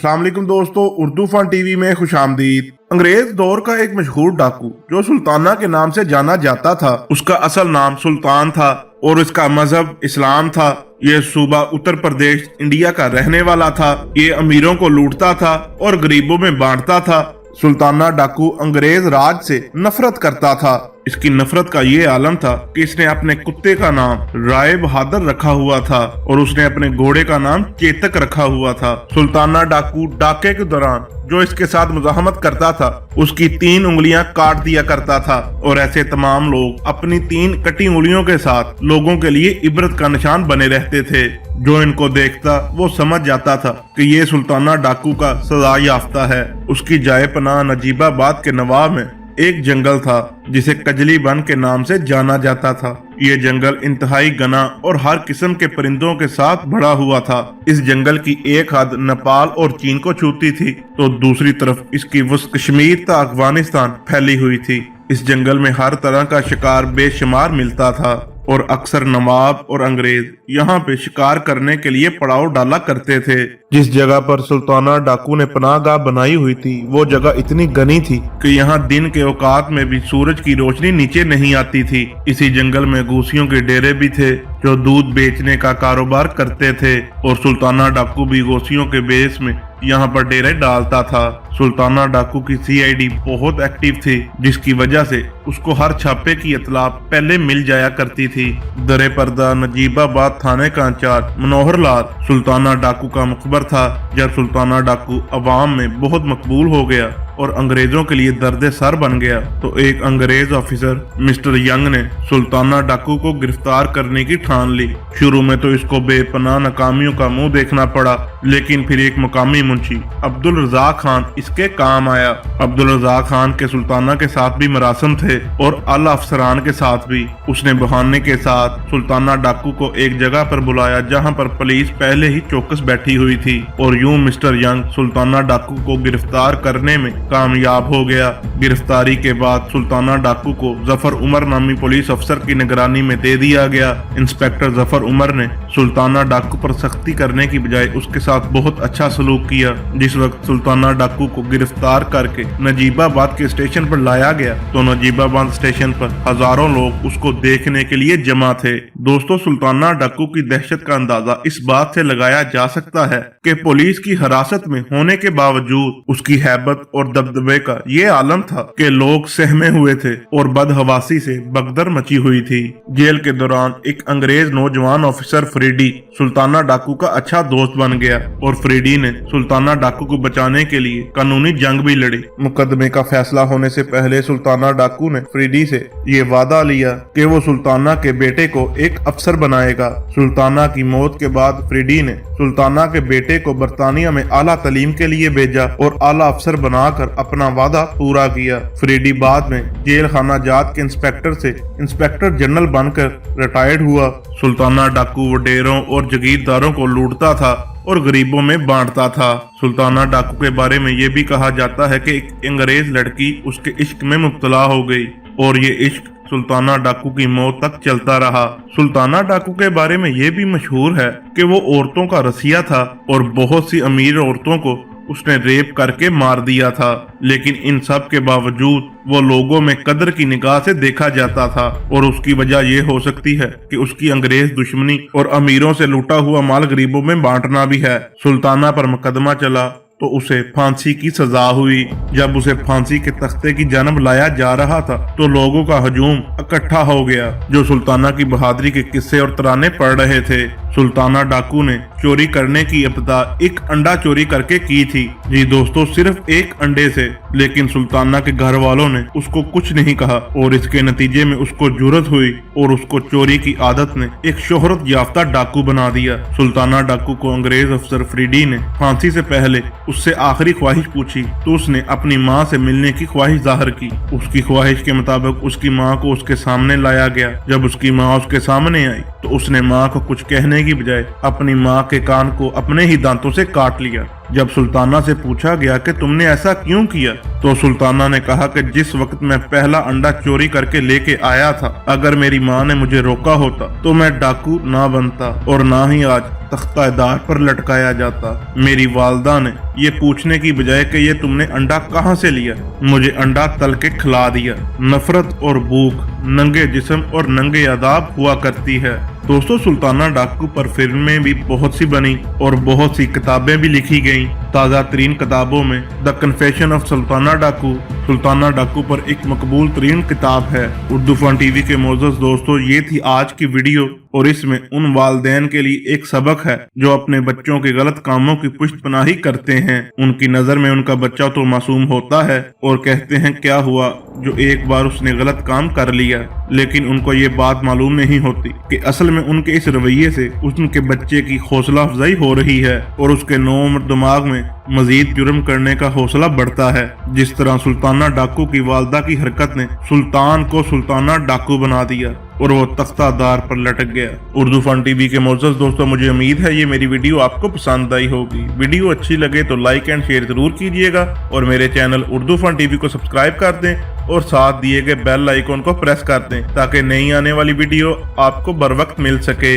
अस्सलाम वालेकुम दोस्तों, उर्दू फन टीवी में खुशामदीद। अंग्रेज दौर का एक मशहूर डाकू जो सुल्ताना के नाम से जाना जाता था, उसका असल नाम सुल्तान था और इसका मजहब इस्लाम था। ये सूबा उत्तर प्रदेश इंडिया का रहने वाला था। ये अमीरों को लूटता था और गरीबों में बांटता था। सुल्ताना डाकू अंग्रेज राज से नफरत करता था। इसकी नफरत का ये आलम था कि इसने अपने कुत्ते का नाम राय बहादुर रखा हुआ था और उसने अपने घोड़े का नाम चेतक रखा हुआ था। सुल्ताना डाकू डाके के दौरान जो इसके साथ मुजाहमत करता था उसकी 3 उंगलियां काट दिया करता था और ऐसे तमाम लोग अपनी 3 कटी उंगलियों के साथ लोगों के लिए इबरत का निशान बने रहते थे। जो इनको देखता वो समझ जाता था कि ये सुल्ताना डाकू का सजा याफ्ता है। उसकी जाए पनाह नजीबाबाद के नवाब में एक जंगल था जिसे कजली बन के नाम से जाना जाता था। ये जंगल इंतहाई घना और हर किस्म के परिंदों के साथ भरा हुआ था। इस जंगल की एक हद नेपाल और चीन को छूती थी तो दूसरी तरफ इसकी वसत कश्मीर तक अफगानिस्तान फैली हुई थी। इस जंगल में हर तरह का शिकार बेशुमार मिलता था और अक्सर नवाब और अंग्रेज यहाँ पे शिकार करने के लिए पड़ाव डाला करते थे। जिस जगह पर सुल्ताना डाकू ने पनाहगाह बनाई हुई थी वो जगह इतनी घनी थी कि यहाँ दिन के औकात में भी सूरज की रोशनी नीचे नहीं आती थी। इसी जंगल में घूसियों के डेरे भी थे जो दूध बेचने का कारोबार करते थे और सुल्ताना डाकू भी घोसियों के बेस में यहाँ पर डेरे डालता था। सुल्ताना डाकू की सीआईडी बहुत एक्टिव थी जिसकी वजह से उसको हर छापे की इतला पहले मिल जाया करती थी। दरे पर्दा नजीबाबाद थाने का इंचार्ज मनोहर लाल सुल्ताना डाकू का मुखबर था। जब सुल्ताना डाकू अवाम में बहुत मकबूल हो गया और अंग्रेजों के लिए दर्द सर बन गया तो एक अंग्रेज ऑफिसर मिस्टर यंग ने सुल्ताना डाकू को गिरफ्तार करने की ठान ली। शुरू में तो इसको बेपनाह नाकामियों का मुंह देखना पड़ा, लेकिन फिर एक मुकामी मुंशी अब्दुल रज़ाक खान इसके काम आया। अब्दुल रज़ाक खान के सुल्ताना के साथ भी मरासम थे और आला अफसरान के साथ भी। उसने बहाने के साथ सुल्ताना डाकू को एक जगह पर बुलाया जहाँ पर पुलिस पहले ही चौकस बैठी हुई थी और यूं मिस्टर यंग सुल्ताना डाकू को गिरफ्तार करने में कामयाब हो गया। गिरफ्तारी के बाद सुल्ताना डाकू को जफर उमर नामी पुलिस अफसर की निगरानी में दे दिया गया। इंस्पेक्टर जफर उमर ने सुल्ताना डाकू पर सख्ती करने की बजाय उसके साथ बहुत अच्छा सलूक किया। जिस वक्त सुल्ताना डाकू को गिरफ्तार करके नजीबाबाद के स्टेशन पर लाया गया तो नजीबाबाद स्टेशन पर हजारों लोग उसको देखने के लिए जमा थे। दोस्तों, सुल्ताना डाकू की दहशत का अंदाजा इस बात से लगाया जा सकता है कि पुलिस की हिरासत में होने के बावजूद उसकी हैबत और दबदबे का ये आलम था कि लोग सहमे हुए थे और बदहवासी से भगदड़ मची हुई थी। जेल के दौरान एक अंग्रेज नौजवान ऑफिसर फ्रीडी सुल्ताना डाकू का अच्छा दोस्त बन गया और फ्रीडी ने सुल्ताना डाकू को बचाने के लिए कानूनी जंग भी लड़ी। मुकदमे का फैसला होने से पहले सुल्ताना डाकू ने फ्रीडी से ये वादा लिया कि वो सुल्ताना के बेटे को एक अफसर बनाएगा। सुल्ताना की मौत के बाद फ्रीडी ने सुल्ताना के बेटे को बरतानिया में आला तालीम के लिए भेजा और आला अफसर बनाकर अपना वादा पूरा किया। फ्रीडी बाद में जेल खाना जात के इंस्पेक्टर से इंस्पेक्टर जनरल बनकर रिटायर्ड हुआ। सुल्ताना डाकू वडेरों और जगीरदारों को लूटता था और गरीबों में बांटता था। सुल्ताना डाकू के बारे में ये भी कहा जाता है कि एक अंग्रेज लड़की उसके इश्क में मुब्तला हो गई और ये इश्क सुल्ताना डाकू की मौत तक चलता रहा। सुल्ताना डाकू के बारे में ये भी मशहूर है कि वो औरतों का रसिया था और बहुत सी अमीर औरतों को उसने रेप करके मार दिया था, लेकिन इन सब के बावजूद वो लोगों में कदर की निगाह से देखा जाता था और उसकी वजह ये हो सकती है कि उसकी अंग्रेज दुश्मनी और अमीरों से लूटा हुआ माल गरीबों में बांटना भी है। सुल्ताना पर मुकदमा चला तो उसे फांसी की सजा हुई। जब उसे फांसी के तख्ते की जानब लाया जा रहा था तो लोगों का हजूम इकट्ठा हो गया जो सुल्ताना की बहादुरी के किस्से और तराने पढ़ रहे थे। सुल्ताना डाकू ने चोरी करने की इब्तिदा एक अंडा चोरी करके की थी। जी दोस्तों, सिर्फ एक अंडे से, लेकिन सुल्ताना के घर वालों ने उसको कुछ नहीं कहा और इसके नतीजे में उसको जुर्रत हुई और उसको चोरी की आदत ने एक शोहरत याफ्ता डाकू बना दिया। सुल्ताना डाकू को अंग्रेज अफसर फ्रीडी ने फांसी से पहले उससे आखिरी ख्वाहिश पूछी तो उसने अपनी माँ से मिलने की ख्वाहिश जाहिर की। उसकी ख्वाहिश के मुताबिक उसकी माँ को उसके सामने लाया गया। जब उसकी माँ उसके सामने आई तो उसने माँ को कुछ कहने की बजाय अपनी माँ के कान को अपने ही दांतों से काट लिया। जब सुल्ताना से पूछा गया कि तुमने ऐसा क्यों किया, तो सुल्ताना ने कहा कि जिस वक्त मैं पहला अंडा चोरी करके लेके आया था, अगर मेरी माँ ने मुझे रोका होता तो मैं डाकू ना बनता और ना ही आज तख्तादार पर लटकाया जाता। मेरी वालदा ने ये पूछने की बजाय कि ये तुमने अंडा कहाँ से लिया, मुझे अंडा तल के खिला दिया। नफरत और भूख नंगे जिस्म और नंगे आदाब हुआ करती है। दोस्तों, सुल्ताना डाकू पर फिल्में भी बहुत सी बनी और बहुत सी किताबें भी लिखी गईं। ताज़ा तरीन किताबों में द कन्फेशन ऑफ सुल्ताना डाकू पर एक मकबूल तरीन किताब है। उर्दू फन टीवी के मोअज़्ज़ज़ दोस्तों, ये थी आज की वीडियो और इसमें उन वालिदैन के लिए एक सबक है जो अपने बच्चों के गलत कामों की पुष्टपनाही करते हैं। उनकी नजर में उनका बच्चा तो मासूम होता है और कहते हैं क्या हुआ जो एक बार उसने गलत काम कर लिया, लेकिन उनको ये बात मालूम नहीं होती कि असल में उनके इस रवैये से उनके बच्चे की हौसला अफजाई हो रही है और उसके नौ दिमाग में मजीद जुर्म करने का हौसला बढ़ता है। जिस तरह सुल्ताना डाकू की वालदा की हरकत ने सुल्तान को सुल्ताना डाकू बना दिया और वो तख्तादार पर लटक गया। उर्दू फन टीवी के मोअज़्ज़ज़ दोस्तों, मुझे उम्मीद है ये मेरी वीडियो आपको पसंद आई होगी। वीडियो अच्छी लगे तो लाइक एंड शेयर जरूर कीजिएगा और मेरे चैनल उर्दू फन टीवी को सब्सक्राइब कर दें और साथ दिए गए बेल आइकॉन को प्रेस कर दें ताकि नई आने वाली वीडियो आपको बर वक्त मिल सके।